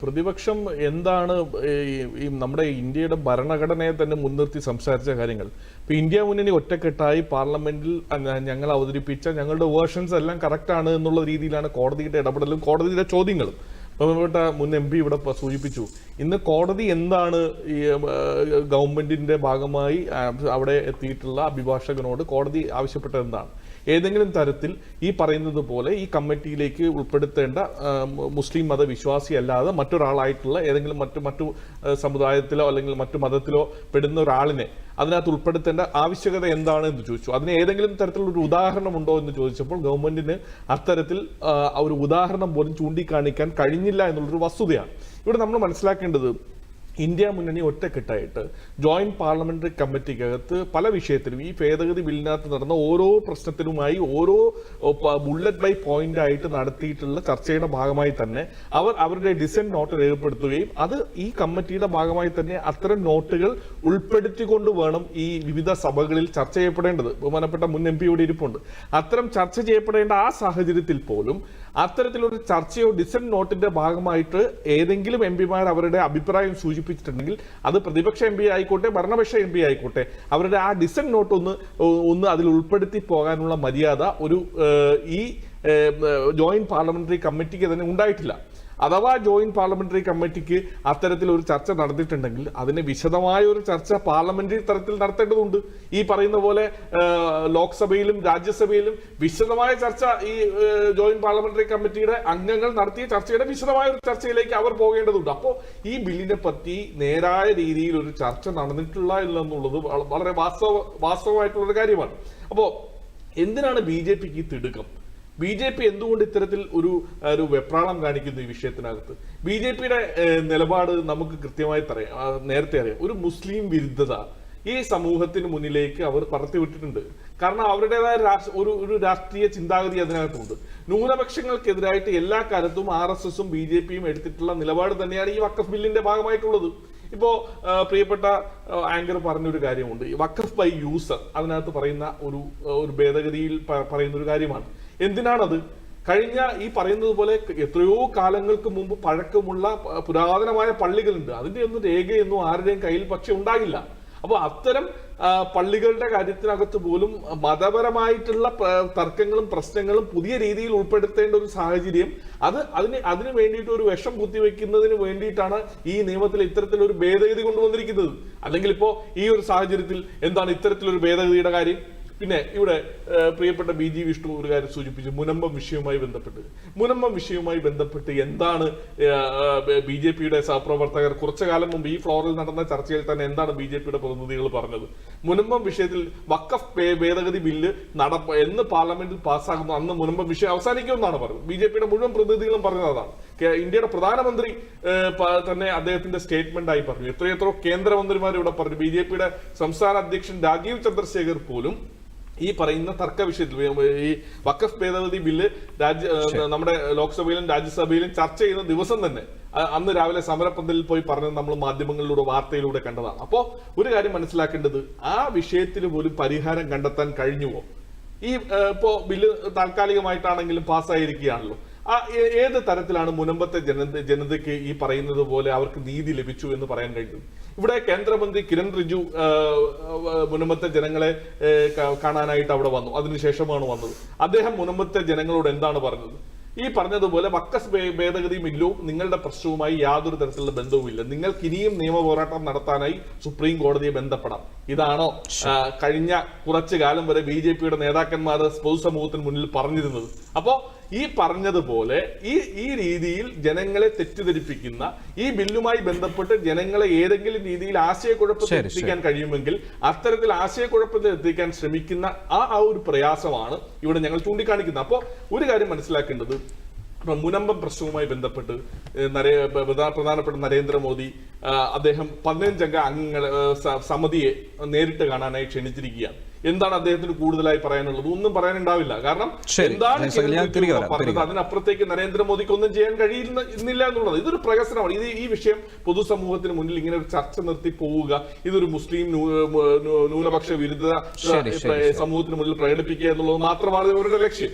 പ്രതിപക്ഷം എന്താണ് ഈ നമ്മുടെ ഇന്ത്യയുടെ ഭരണഘടനയെ തന്നെ മുൻനിർത്തി സംസാരിച്ച കാര്യങ്ങൾ. ഇപ്പൊ ഇന്ത്യ മുന്നണി ഒറ്റക്കെട്ടായി പാർലമെന്റിൽ ഞങ്ങൾ അവതരിപ്പിച്ച ഞങ്ങളുടെ വേർഷൻസ് എല്ലാം കറക്റ്റ് ആണ് എന്നുള്ള രീതിയിലാണ് കോടതിയുടെ ഇടപെടലും കോടതിയുടെ ചോദ്യങ്ങളും. ബഹുമാനപ്പെട്ട മുൻ MP ഇവിടെ സൂചിപ്പിച്ചു, ഇന്ന് കോടതി എന്താണ് ഈ ഗവൺമെന്റിന്റെ ഭാഗമായി അവിടെ എത്തിയിട്ടുള്ള അഭിഭാഷകനോട് കോടതി ആവശ്യപ്പെട്ടത് എന്താണ്? ഏതെങ്കിലും തരത്തിൽ ഈ പറയുന്നത് പോലെ ഈ കമ്മിറ്റിയിലേക്ക് ഉൾപ്പെടുത്തേണ്ട മുസ്ലിം മതവിശ്വാസി അല്ലാതെ മറ്റൊരാളായിട്ടുള്ള ഏതെങ്കിലും മറ്റു സമുദായത്തിലോ അല്ലെങ്കിൽ മറ്റു മതത്തിലോ പെടുന്ന ഒരാളിനെ അതിനകത്ത് ഉൾപ്പെടുത്തേണ്ട ആവശ്യകത എന്താണ് എന്ന് ചോദിച്ചു. അതിന് ഏതെങ്കിലും തരത്തിലുള്ള ഒരു ഉദാഹരണം ഉണ്ടോ എന്ന് ചോദിച്ചപ്പോൾ ഗവൺമെന്റിന് അത്തരത്തിൽ ഒരു ഉദാഹരണം പോലും ചൂണ്ടിക്കാണിക്കാൻ കഴിഞ്ഞില്ല എന്നുള്ളൊരു വസ്തുതയാണ്. ഇവിടെ നമ്മൾ മനസ്സിലാക്കേണ്ടത്, ഇന്ത്യ മുന്നണി ഒറ്റക്കെട്ടായിട്ട് ജോയിന്റ് പാർലമെന്ററി കമ്മിറ്റിക്കകത്ത് പല വിഷയത്തിലും ഈ ഭേദഗതി ബില്ലിനകത്ത് നടന്ന ഓരോ പ്രശ്നത്തിനുമായി ഓരോ ബുള്ളറ്റ് ബൈ പോയിന്റ് ആയിട്ട് നടത്തിയിട്ടുള്ള ചർച്ചയുടെ ഭാഗമായി തന്നെ അവരുടെ ഡിസന്റ് നോട്ട് രേഖപ്പെടുത്തുകയും അത് ഈ കമ്മിറ്റിയുടെ ഭാഗമായി തന്നെ അത്തരം നോട്ടുകൾ ഉൾപ്പെടുത്തിക്കൊണ്ട് വേണം ഈ വിവിധ സഭകളിൽ ചർച്ച ചെയ്യപ്പെടേണ്ടത്. ബഹുമാനപ്പെട്ട മുൻ MP ഇവിടെ ഇരിപ്പുണ്ട്. അത്തരം ചർച്ച ചെയ്യപ്പെടേണ്ട ആ സാഹചര്യത്തിൽ പോലും അത്തരത്തിലൊരു ചർച്ചയോ ഡിസന്റ് നോട്ടിന്റെ ഭാഗമായിട്ട് ഏതെങ്കിലും MP-മാർ അവരുടെ അഭിപ്രായം സൂചിപ്പിച്ചിട്ടുണ്ടെങ്കിൽ അത് പ്രതിപക്ഷ MP ആയിക്കോട്ടെ ഭരണപക്ഷ MP ആയിക്കോട്ടെ അവരുടെ ആ ഡിസന്റ് നോട്ട് ഒന്ന് അതിൽ ഉൾപ്പെടുത്തി പോകാനുള്ള മര്യാദ ഈ ജോയിന്റ് പാർലമെന്ററി കമ്മിറ്റിക്ക് തന്നെ ഉണ്ടായിട്ടില്ല. അഥവാ ജോയിന്റ് പാർലമെന്ററി കമ്മിറ്റിക്ക് അത്തരത്തിലൊരു ചർച്ച നടത്തിയിട്ടുണ്ടെങ്കിൽ അതിന് വിശദമായ ഒരു ചർച്ച പാർലമെന്ററി തലത്തിൽ നടത്തേണ്ടതുണ്ട്. ഈ പറയുന്ന പോലെ ലോക്സഭയിലും രാജ്യസഭയിലും വിശദമായ ചർച്ച ഈ ജോയിന്റ് പാർലമെന്ററി കമ്മിറ്റിയുടെ അംഗങ്ങൾ നടത്തിയ ചർച്ചയുടെ വിശദമായ ഒരു ചർച്ചയിലേക്ക് അവർ പോകേണ്ടതുണ്ട്. അപ്പോൾ ഈ ബില്ലിനെ പറ്റി നേരായ രീതിയിൽ ഒരു ചർച്ച നടന്നിട്ടില്ല എന്നുള്ളത് വളരെ വാസ്തവമായിട്ടുള്ളൊരു കാര്യമാണ്. അപ്പോൾ എന്തിനാണ് BJPക്ക് ഈ തിടുക്കം? BJP എന്തുകൊണ്ട് ഇത്തരത്തിൽ ഒരു വെപ്രാളം കാണിക്കുന്നു ഈ വിഷയത്തിനകത്ത്? BJPയുടെ നിലപാട് നമുക്ക് കൃത്യമായി നേരത്തെ അറിയാം. ഒരു മുസ്ലിം വിരുദ്ധത ഈ സമൂഹത്തിന് മുന്നിലേക്ക് അവർ പറത്തിവിട്ടിട്ടുണ്ട്. കാരണം അവരുടേതായ ഒരു രാഷ്ട്രീയ ചിന്താഗതി അതിനകത്തുണ്ട്. ന്യൂനപക്ഷങ്ങൾക്കെതിരായിട്ട് എല്ലാ കാലത്തും RSSഉം BJPയും എടുത്തിട്ടുള്ള നിലപാട് തന്നെയാണ് ഈ വഖഫ് ബില്ലിന്റെ ഭാഗമായിട്ടുള്ളത്. ഇപ്പോ പ്രിയപ്പെട്ട ആങ്കർ പറഞ്ഞൊരു കാര്യമുണ്ട്, വഖഫ് ബൈ യൂസർ അതിനകത്ത് പറയുന്ന ഒരു ഭേദഗതിയിൽ പറയുന്ന ഒരു കാര്യമാണ്. എന്തിനാണത്? കഴിഞ്ഞ ഈ പറയുന്നത് പോലെ എത്രയോ കാലങ്ങൾക്ക് മുമ്പ് പഴക്കമുള്ള പുരാതനമായ പള്ളികളുണ്ട്. അതിന്റെ ഒന്നും രേഖയൊന്നും ആരുടെയും കയ്യിൽ പക്ഷെ ഉണ്ടാകില്ല. അപ്പോൾ അത്തരം പള്ളികളുടെ കാര്യത്തിനകത്ത് പോലും മതപരമായിട്ടുള്ള തർക്കങ്ങളും പ്രശ്നങ്ങളും പുതിയ രീതിയിൽ ഉൾപ്പെടുത്തേണ്ട ഒരു സാഹചര്യം അതിന് വേണ്ടിയിട്ട് ഒരു വിഷം കുത്തിവെക്കുന്നതിന് വേണ്ടിയിട്ടാണ് ഈ നിയമത്തിൽ ഇത്തരത്തിലൊരു ഭേദഗതി കൊണ്ടുവന്നിരിക്കുന്നത്. അല്ലെങ്കിൽ ഇപ്പോ ഈ ഒരു സാഹചര്യത്തിൽ എന്താണ് ഇത്തരത്തിലൊരു ഭേദഗതിയുടെ കാര്യം? പിന്നെ ഇവിടെ പ്രിയപ്പെട്ട BG വിഷ്ണു ഒരു കാര്യം സൂചിപ്പിച്ചു, മുനമ്പം വിഷയവുമായി ബന്ധപ്പെട്ട് എന്താണ് BJPയുടെ സഹപ്രവർത്തകർ കുറച്ചു കാലം മുമ്പ് ഈ ഫ്ലോറിൽ നടന്ന ചർച്ചയിൽ തന്നെ എന്താണ് BJPയുടെ പ്രതിനിധികൾ പറഞ്ഞത്? മുനമ്പം വിഷയത്തിൽ വഖഫ് ഭേദഗതി ബില്ല് എന്ന് പാർലമെന്റിൽ പാസ്സാകുന്നു അന്ന് മുനമ്പം വിഷയം അവസാനിക്കുമെന്നാണ് പറഞ്ഞത്. BJPയുടെ മുഴുവൻ പ്രതിനിധികളും പറഞ്ഞതാണ്. ഇന്ത്യയുടെ പ്രധാനമന്ത്രി തന്നെ അദ്ദേഹത്തിന്റെ സ്റ്റേറ്റ്മെന്റ് ആയി പറഞ്ഞു. എത്രയെത്രയോ കേന്ദ്രമന്ത്രിമാർ ഇവിടെ പറഞ്ഞു. BJPയുടെ സംസ്ഥാന അധ്യക്ഷൻ രാജീവ് ചന്ദ്രശേഖർ പോലും ഈ പറയുന്ന തർക്ക വിഷയത്തിൽ ഈ വഖഫ് ഭേദഗതി ബില്ല് നമ്മുടെ ലോക്സഭയിലും രാജ്യസഭയിലും ചർച്ച ചെയ്യുന്ന ദിവസം തന്നെ അന്ന് രാവിലെ സമരപ്പന്തലിൽ പോയി പറഞ്ഞത് നമ്മൾ മാധ്യമങ്ങളിലൂടെ വാർത്തയിലൂടെ കണ്ടതാണ്. അപ്പോ ഒരു കാര്യം മനസ്സിലാക്കേണ്ടത്, ആ വിഷയത്തിന് പോലും പരിഹാരം കണ്ടെത്താൻ കഴിഞ്ഞുവോ? ഈ ഇപ്പോ ബില്ല് താൽക്കാലികമായിട്ടാണെങ്കിലും പാസ്സായിരിക്കുകയാണല്ലോ. ഏത് തരത്തിലാണ് മുനമ്പത്തെ ജനതയ്ക്ക് ഈ പറയുന്നത് പോലെ അവർക്ക് നീതി ലഭിച്ചു എന്ന് പറയാൻ കഴിയും? ഇവിടെ കേന്ദ്രമന്ത്രി കിരൺ റിജു മുനമ്പത്തെ ജനങ്ങളെ കാണാനായിട്ട് അവിടെ വന്നു. അതിനുശേഷമാണ് വന്നത്. അദ്ദേഹം മുനമ്പത്തെ ജനങ്ങളോട് എന്താണ് പറഞ്ഞത്? ഈ പറഞ്ഞതുപോലെ വഖഫ് ഭേദഗതി ബില്ലും നിങ്ങളുടെ പ്രശ്നവുമായി യാതൊരു തരത്തിലുള്ള ബന്ധവുമില്ല. നിങ്ങൾക്ക് ഇനിയും നിയമ പോരാട്ടം നടത്താനായി സുപ്രീം കോടതിയെ ബന്ധപ്പെടാം. ഇതാണോ കഴിഞ്ഞ കുറച്ചു കാലം വരെ BJPയുടെ നേതാക്കന്മാർ പൊതുസമൂഹത്തിന് മുന്നിൽ പറഞ്ഞിരുന്നത്? അപ്പോ ഈ പറഞ്ഞതുപോലെ ഈ രീതിയിൽ ജനങ്ങളെ തെറ്റിദ്ധരിപ്പിക്കുന്ന ഈ ബില്ലുമായി ബന്ധപ്പെട്ട് ജനങ്ങളെ ഏതെങ്കിലും രീതിയിൽ ആശയക്കുഴപ്പത്തിൽ എത്തിക്കാൻ കഴിയുമെങ്കിൽ അത്തരത്തിൽ ആശയക്കുഴപ്പത്തിൽ എത്തിക്കാൻ ശ്രമിക്കുന്ന ആ ഒരു പ്രയാസമാണ് ഇവിടെ ഞങ്ങൾ ചൂണ്ടിക്കാണിക്കുന്നത്. അപ്പോൾ ഒരു കാര്യം മനസ്സിലാക്കേണ്ടത്, മുനമ്പം പ്രശ്നവുമായി ബന്ധപ്പെട്ട് പ്രധാനപ്പെട്ട നരേന്ദ്രമോദി അദ്ദേഹം 15 അംഗ സമിതിയെ നേരിട്ട് കാണാനായി ക്ഷണിച്ചിരിക്കുകയാണ്. എന്താണ് അദ്ദേഹത്തിന് കൂടുതലായി പറയാനുള്ളത്? ഒന്നും പറയാനുണ്ടാവില്ല. കാരണം എന്താണ് പറഞ്ഞത് അതിനപ്പുറത്തേക്ക് നരേന്ദ്രമോദിക്ക് ഒന്നും ചെയ്യാൻ കഴിയുന്നില്ല എന്നുള്ളത്. ഇതൊരു പ്രഹസനമാണ്. ഈ വിഷയം പൊതുസമൂഹത്തിന് മുന്നിൽ ഇങ്ങനെ ഒരു ചർച്ച നിർത്തി പോവുക, ഇതൊരു മുസ്ലിം ന്യൂനപക്ഷ വിരുദ്ധ സമൂഹത്തിന് മുന്നിൽ പ്രകടിപ്പിക്കുക എന്നുള്ളത് മാത്രമാണ് ഇവരുടെ ലക്ഷ്യം.